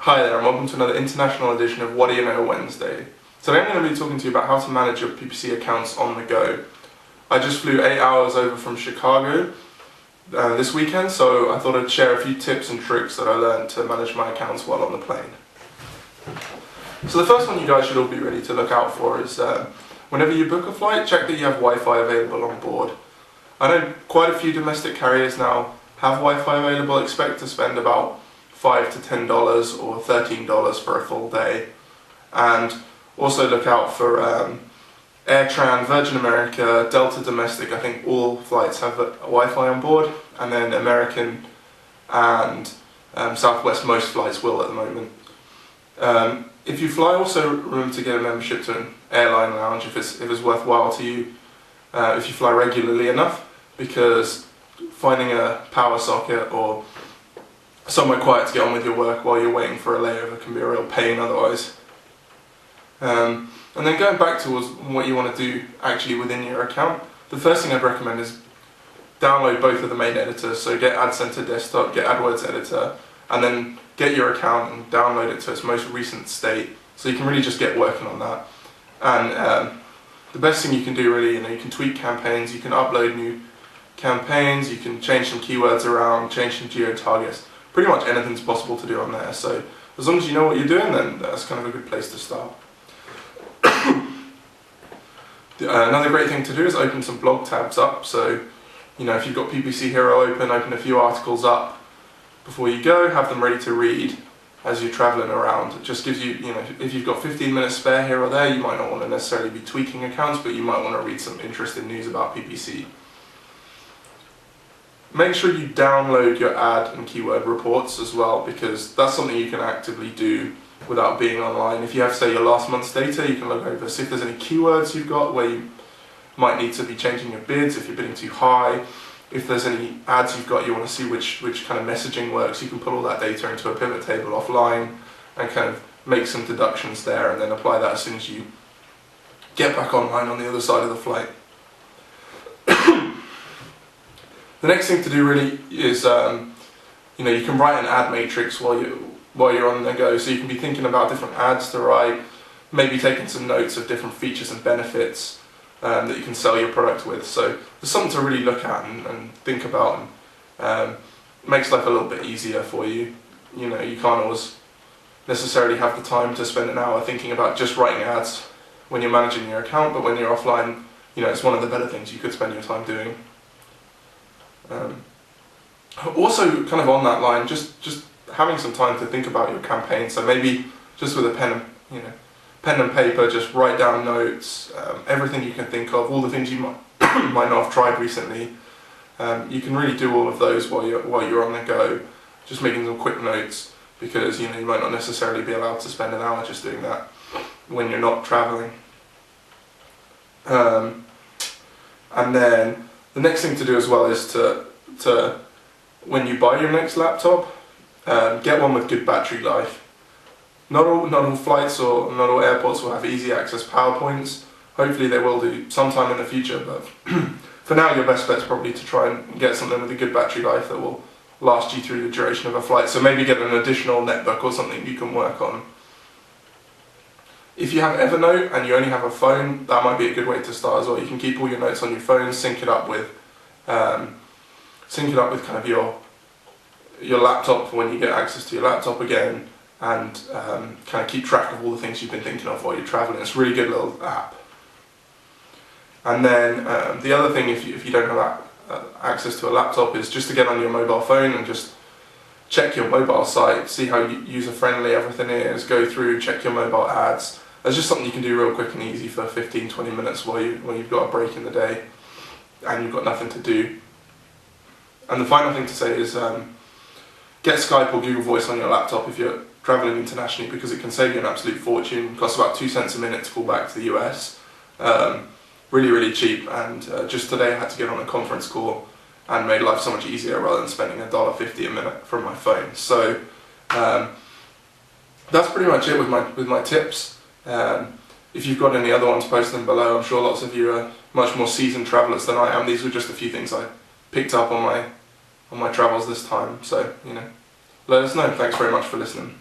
Hi there and welcome to another international edition of What Do You Know Wednesday. Today I'm going to be talking to you about how to manage your PPC accounts on the go. I just flew 8 hours over from Chicago this weekend, so I thought I'd share a few tips and tricks that I learned to manage my accounts while on the plane. So the first one you guys should all be ready to look out for is whenever you book a flight, check that you have Wi-Fi available on board. I know quite a few domestic carriers now have Wi-Fi available. Expect to spend about $5 to $10 or $13 for a full day. And also look out for AirTran, Virgin America, Delta Domestic. I think all flights have Wi-Fi on board, and then American and Southwest, most flights will at the moment. If you fly, also remember to get a membership to an airline lounge if it's worthwhile to you, if you fly regularly enough, because finding a power socket or somewhere quiet to get on with your work while you're waiting for a layover can be a real pain otherwise. And then going back towards what you want to do actually within your account, the first thing I'd recommend is download both of the main editors. So get AdCenter Desktop, get AdWords Editor, and then get your account and download it to its most recent state, so you can really just get working on that. And the best thing you can do really, you can tweak campaigns, you can upload new campaigns, you can change some keywords around, change some geo-targets. Pretty much anything's possible to do on there, so as long as you know what you're doing, then that's kind of a good place to start. Another great thing to do is open some blog tabs up. So, if you've got PPC Hero open a few articles up before you go, have them ready to read as you're traveling around. It just gives you, if you've got 15 minutes spare here or there, you might not want to necessarily be tweaking accounts, but you might want to read some interesting news about PPC. Make sure you download your ad and keyword reports as well, because that's something you can actively do without being online. If you have, say, your last month's data, you can look over, see if there's any keywords you've got where you might need to be changing your bids, if you're bidding too high. If there's any ads you've got, you want to see which kind of messaging works, you can put all that data into a pivot table offline and kind of make some deductions there, and then apply that as soon as you get back online on the other side of the flight. The next thing to do really is, you can write an ad matrix while you're on the go, so you can be thinking about different ads to write, maybe taking some notes of different features and benefits that you can sell your product with. So there's something to really look at and think about, and makes life a little bit easier for you. You can't always necessarily have the time to spend an hour thinking about just writing ads when you're managing your account, but when you're offline, it's one of the better things you could spend your time doing. Also, kind of on that line, just having some time to think about your campaign. So maybe just with a pen and paper, just write down notes, everything you can think of, all the things you might not have tried recently. You can really do all of those while you're on the go, just making some quick notes, because you might not necessarily be allowed to spend an hour just doing that when you're not traveling. And then the next thing to do as well is to when you buy your next laptop, get one with good battery life. Not all flights or not all airports will have easy access power points. Hopefully they will do sometime in the future, but for now your best bet is probably to try and get something with a good battery life that will last you through the duration of a flight. So maybe get an additional netbook or something you can work on. If you have Evernote and you only have a phone, that might be a good way to start as well. You can keep all your notes on your phone, sync it up with kind of your laptop when you get access to your laptop again, and kind of keep track of all the things you've been thinking of while you're traveling. It's a really good little app. And then the other thing, if you don't have access to a laptop, is just to get on your mobile phone and just check your mobile site, see how user-friendly everything is, go through, check your mobile ads. That's just something you can do real quick and easy for 15-20 minutes while you've got a break in the day and you've got nothing to do. And the final thing to say is get Skype or Google Voice on your laptop if you're traveling internationally, because it can save you an absolute fortune. It costs about 2 cents a minute to call back to the US. Really, really cheap, and just today I had to get on a conference call and made life so much easier rather than spending $1.50 a minute from my phone. So that's pretty much it with my tips. If you've got any other ones, post them below. I'm sure lots of you are much more seasoned travellers than I am. These were just a few things I picked up on my travels this time. So, let us know. Thanks very much for listening.